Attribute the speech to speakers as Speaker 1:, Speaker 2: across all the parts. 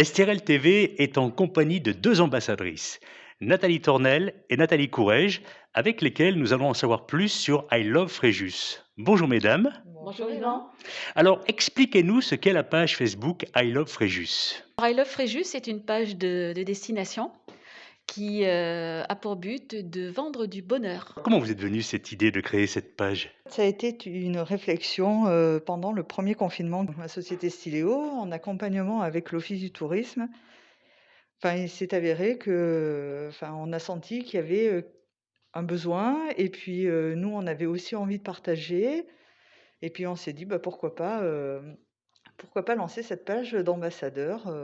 Speaker 1: STRL TV est en compagnie de deux ambassadrices, Nathalie Tornel et Nathalie Courrèges, avec lesquelles nous allons en savoir plus sur I Love Fréjus. Bonjour mesdames.
Speaker 2: Bonjour
Speaker 3: Bonjour
Speaker 2: Yvan.
Speaker 3: Yvan.
Speaker 1: Alors expliquez-nous ce qu'est la page Facebook I Love Fréjus.
Speaker 2: I Love Fréjus est une page de destination qui a pour but de vendre du bonheur.
Speaker 1: Comment vous êtes venue cette idée de créer cette page?
Speaker 3: Ça a été une réflexion pendant le premier confinement de la société Styléo, en accompagnement avec l'Office du tourisme. Enfin, il s'est avéré que, enfin, on a senti qu'il y avait un besoin, et puis nous, on avait aussi envie de partager. Et puis on s'est dit, bah, pourquoi pas lancer cette page d'ambassadeurs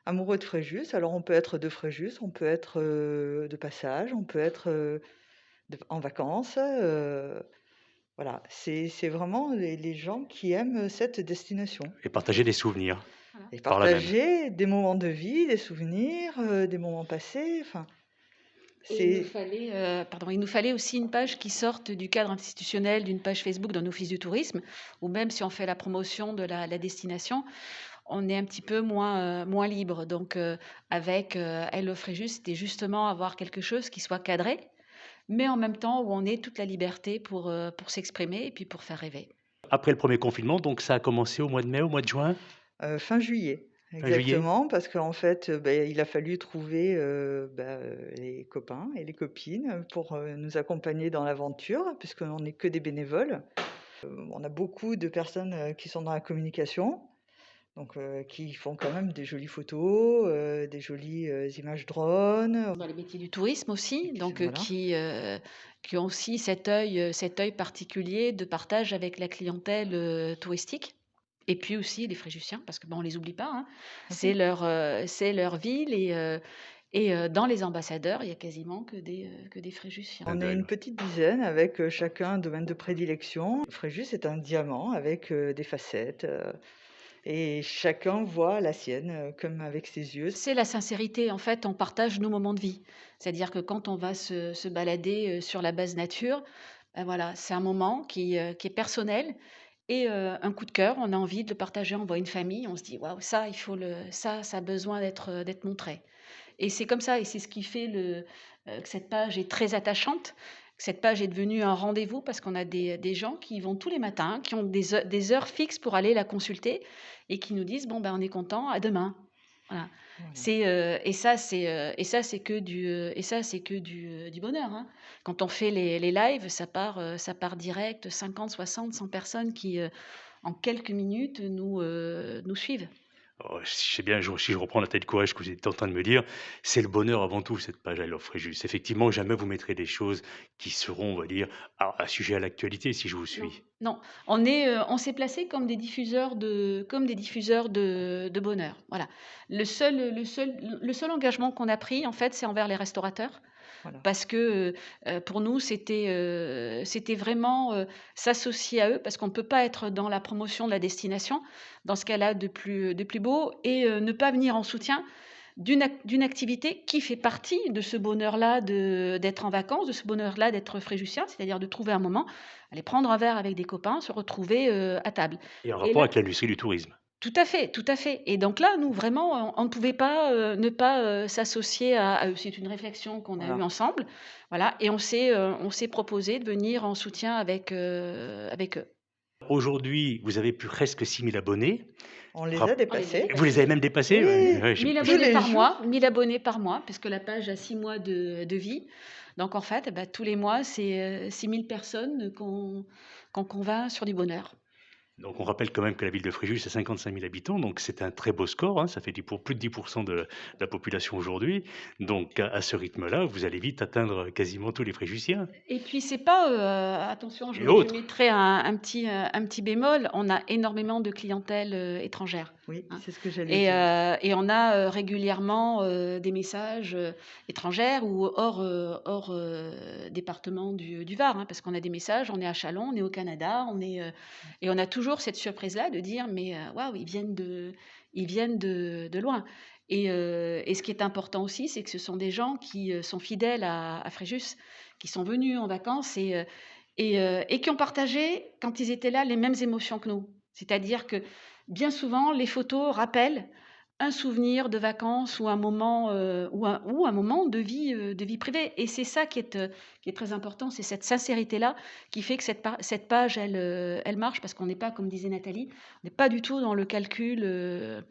Speaker 3: amoureux de Fréjus. Alors on peut être de Fréjus, on peut être de passage, on peut être en vacances. Voilà, c'est vraiment les gens qui aiment cette destination.
Speaker 1: Et partager des souvenirs
Speaker 3: Et
Speaker 1: par là même.
Speaker 3: partager des moments de vie, des souvenirs, des moments passés. Enfin,
Speaker 2: Et
Speaker 3: c'est
Speaker 2: il nous fallait aussi une page qui sorte du cadre institutionnel d'une page Facebook d'un office du tourisme, ou même si on fait la promotion de la destination, on est un petit peu moins libre. Donc avec I Love Fréjus, c'était justement avoir quelque chose qui soit cadré, mais en même temps où on ait toute la liberté pour s'exprimer et puis pour faire rêver.
Speaker 1: Après le premier confinement, donc ça a commencé au mois de mai, au mois de juin,
Speaker 3: fin juillet,
Speaker 1: fin juillet.
Speaker 3: exactement, parce qu'en fait, il a fallu trouver les copains et les copines pour nous accompagner dans l'aventure, puisqu'on n'est que des bénévoles. On a beaucoup de personnes qui sont dans la communication, donc qui font quand même des jolies photos, des jolies images drone.
Speaker 2: Dans les métiers du tourisme aussi, donc
Speaker 3: Voilà.
Speaker 2: qui ont aussi cet œil particulier de partage avec la clientèle touristique. Et puis aussi les Fréjussiens, parce que on les oublie pas, hein. C'est leur ville et dans les ambassadeurs, il y a quasiment que des Fréjussiens.
Speaker 3: On est une petite dizaine avec chacun un domaine de prédilection. Fréjus est un diamant avec des facettes. Et chacun voit la sienne comme avec ses yeux.
Speaker 2: C'est la sincérité, en fait, on partage nos moments de vie. C'est-à-dire que quand on va se balader sur la base nature, ben voilà, c'est un moment qui est personnel et un coup de cœur, on a envie de le partager, on voit une famille, on se dit: «Waouh, ça, il faut ça a besoin d'être montré». Et c'est comme ça et c'est ce qui fait que cette page est très attachante, que cette page est devenue un rendez-vous parce qu'on a des gens qui y vont tous les matins, qui ont des heures fixes pour aller la consulter et qui nous disent: «Bon, ben, on est content, à demain». Voilà.
Speaker 3: Voilà.
Speaker 2: C'est que du bonheur, hein. Quand on fait les lives, ça part direct, 50, 60, 100 personnes qui, en quelques minutes nous suivent.
Speaker 1: Oh, si j'ai bien, si je reprends la tête de courage que vous êtes en train de me dire, c'est le bonheur avant tout, cette page I Love Fréjus. Effectivement, jamais vous mettrez des choses qui seront, on va dire, un sujet à l'actualité, si je vous
Speaker 2: Non,
Speaker 1: suis.
Speaker 2: non, on s'est placés comme des diffuseurs de bonheur, voilà. Le seul engagement qu'on a pris, en fait, c'est envers les restaurateurs
Speaker 3: Voilà.
Speaker 2: parce que, pour nous, c'était vraiment, s'associer à eux parce qu'on ne peut pas être dans la promotion de la destination, dans ce cas-là de plus beau et ne pas venir en soutien d'une activité qui fait partie de ce bonheur-là d'être en vacances, de ce bonheur-là d'être fréjusien, c'est-à-dire de trouver un moment, aller prendre un verre avec des copains, se retrouver, à table
Speaker 1: Et en
Speaker 2: et
Speaker 1: rapport
Speaker 2: là
Speaker 1: avec l'industrie du tourisme.
Speaker 2: tout à fait et donc là, nous vraiment, on ne pouvait pas, ne pas, s'associer à eux. C'est une réflexion qu'on a eue
Speaker 3: Voilà.
Speaker 2: ensemble, voilà et on s'est proposé de venir en soutien avec eux.
Speaker 1: Aujourd'hui, vous avez presque 6 000 abonnés.
Speaker 3: On les a
Speaker 1: Rap-
Speaker 2: On les a
Speaker 3: dépassés.
Speaker 1: Vous les avez même dépassés? Ouais,
Speaker 3: Oui,
Speaker 1: ouais,
Speaker 2: 1000
Speaker 3: tous
Speaker 2: abonnés
Speaker 3: les
Speaker 2: par
Speaker 3: jours.
Speaker 2: mois, 1000 abonnés par mois, parce que la page a 6 mois de vie. Donc en fait, bah, tous les mois, c'est 6 000 personnes qu'on convainc sur du bonheur.
Speaker 1: Donc on rappelle quand même que la ville de Fréjus a 55 000 habitants, donc c'est un très beau score, hein, ça fait plus de 10% de la population aujourd'hui. Donc à ce rythme-là, vous allez vite atteindre quasiment tous les Fréjusiens
Speaker 2: Et puis c'est pas, attention,
Speaker 1: et
Speaker 2: je
Speaker 1: autres.
Speaker 2: mettrai un petit bémol, on a énormément de clientèle étrangère,
Speaker 3: Oui,
Speaker 2: hein.
Speaker 3: c'est ce que j'allais
Speaker 2: Et,
Speaker 3: dire.
Speaker 2: on a régulièrement des messages étrangères ou hors département du Var, hein, parce qu'on a des messages, on est à Châlons, on est au Canada, et on a toujours cette surprise-là de dire, mais waouh, ils viennent de loin. Et ce qui est important aussi, c'est que ce sont des gens qui sont fidèles à Fréjus, qui sont venus en vacances et qui ont partagé, quand ils étaient là, les mêmes émotions que nous. C'est-à-dire que bien souvent, les photos rappellent un souvenir de vacances ou un moment, ou un moment de vie privée et c'est ça qui est très important, c'est cette sincérité-là qui fait que cette page elle marche parce qu'on n'est pas, comme disait Nathalie, on n'est pas du tout dans le calcul de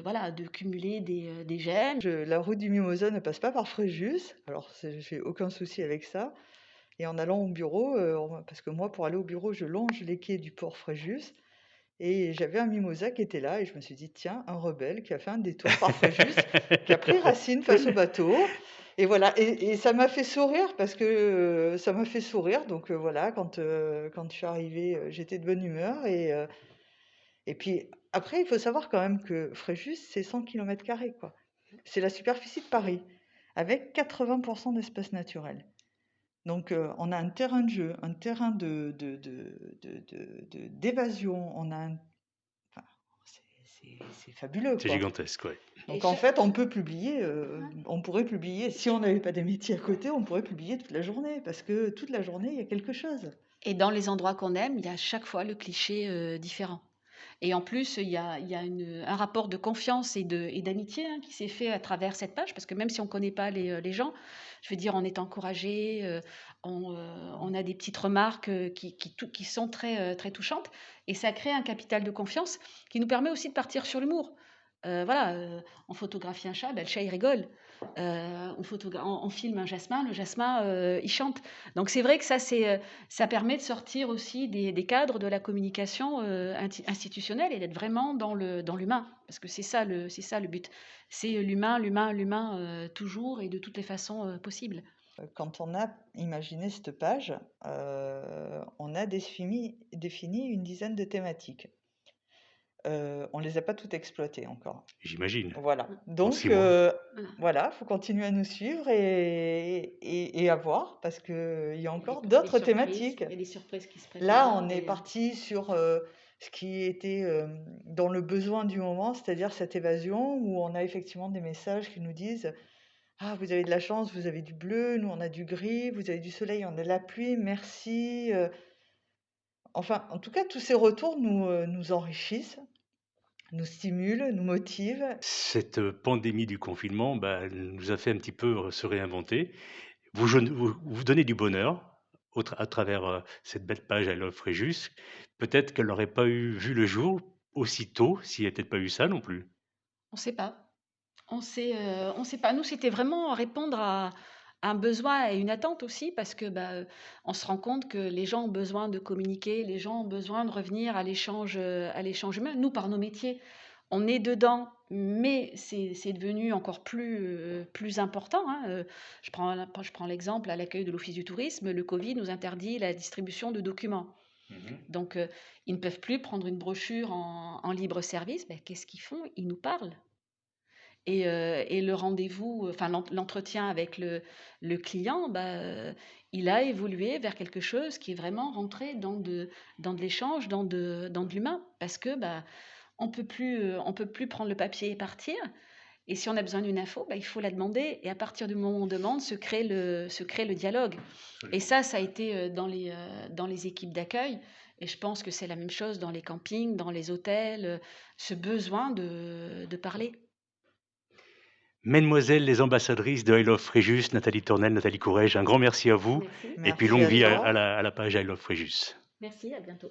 Speaker 2: voilà, de cumuler des j'aime.
Speaker 3: La route du Mimosa ne passe pas par Fréjus, alors j'ai aucun souci avec ça. Et en allant au bureau, parce que moi, pour aller au bureau, je longe les quais du port Fréjus, et j'avais un mimosa qui était là, et je me suis dit, tiens, un rebelle qui a fait un détour par Fréjus, qui a pris racine face au bateau. Et voilà, et ça m'a fait sourire, parce que ça m'a fait sourire. Donc voilà, quand je suis arrivée, j'étais de bonne humeur. Et puis après, il faut savoir quand même que Fréjus, c'est 100 km², quoi. C'est la superficie de Paris, avec 80% d'espace naturel. Donc, on a un terrain de jeu, un terrain d'évasion, enfin, c'est fabuleux,
Speaker 1: C'est
Speaker 3: quoi.
Speaker 1: gigantesque, ouais.
Speaker 3: Donc, en fait, on pourrait publier, si on n'avait pas des métiers à côté, on pourrait publier toute la journée, parce que toute la journée, il y a quelque chose.
Speaker 2: Et dans les endroits qu'on aime, il y a à chaque fois le cliché, différent. Et en plus, il y a un rapport de confiance et d'amitié, hein, qui s'est fait à travers cette page, parce que même si on ne connaît pas les gens, je veux dire, on est encouragé, on a des petites remarques qui sont très, très touchantes, et ça crée un capital de confiance qui nous permet aussi de partir sur l'humour. Voilà, on photographie un chat, ben, le chat il rigole. On filme un jasmin, le jasmin il chante. Donc c'est vrai que ça permet de sortir aussi des cadres de la communication institutionnelle et d'être vraiment dans l'humain, parce que c'est ça le but. C'est l'humain toujours et de toutes les façons possibles.
Speaker 3: Quand on a imaginé cette page, on a défini une dizaine de thématiques. On les a pas toutes exploitées encore.
Speaker 1: J'imagine,
Speaker 3: Voilà.
Speaker 1: en
Speaker 3: Donc
Speaker 1: 6 mois.
Speaker 3: voilà, faut continuer à nous suivre et à voir, parce qu'il y a encore
Speaker 2: Il y a
Speaker 3: d'autres
Speaker 2: des surprises,
Speaker 3: thématiques.
Speaker 2: il y a des surprises qui se
Speaker 3: Là,
Speaker 2: préparent.
Speaker 3: on est parti sur ce qui était dans le besoin du moment, c'est-à-dire cette évasion, où on a effectivement des messages qui nous disent: ah, vous avez de la chance, vous avez du bleu, nous on a du gris, vous avez du soleil, on a de la pluie, merci. Enfin, en tout cas, tous ces retours nous enrichissent, nous stimulent, nous motivent.
Speaker 1: Cette pandémie du confinement, bah, elle nous a fait un petit peu se réinventer. Vous donnez du bonheur à travers cette belle page I Love Fréjus. Peut-être qu'elle n'aurait pas vu le jour aussitôt s'il n'y avait peut-être pas eu ça non plus.
Speaker 2: On ne sait pas. On sait pas. Nous, c'était vraiment répondre à un besoin et une attente aussi, parce que on se rend compte que les gens ont besoin de communiquer, les gens ont besoin de revenir à l'échange humain. Nous, par nos métiers, on est dedans, mais c'est devenu encore plus important, hein. Je prends l'exemple à l'accueil de l'Office du tourisme. Le Covid nous interdit la distribution de documents. Donc, ils ne peuvent plus prendre une brochure en libre service. Ben, qu'est-ce qu'ils font? Ils nous parlent. Et le rendez-vous, enfin l'entretien avec le client, il a évolué vers quelque chose qui est vraiment rentré dans de l'échange, dans de l'humain. Parce que on peut plus prendre le papier et partir. Et si on a besoin d'une info, il faut la demander. Et à partir du moment où on demande, se crée le dialogue. Et ça a été dans les équipes d'accueil. Et je pense que c'est la même chose dans les campings, dans les hôtels, ce besoin de parler.
Speaker 1: Mesdemoiselles les ambassadrices de I Love Fréjus, Nathalie Tournelle, Nathalie Courrèges, un grand merci à vous.
Speaker 2: Merci.
Speaker 1: Et puis
Speaker 3: Merci
Speaker 1: longue
Speaker 3: à
Speaker 1: vie
Speaker 3: toi.
Speaker 1: à la page I Love Fréjus.
Speaker 2: Merci, à bientôt.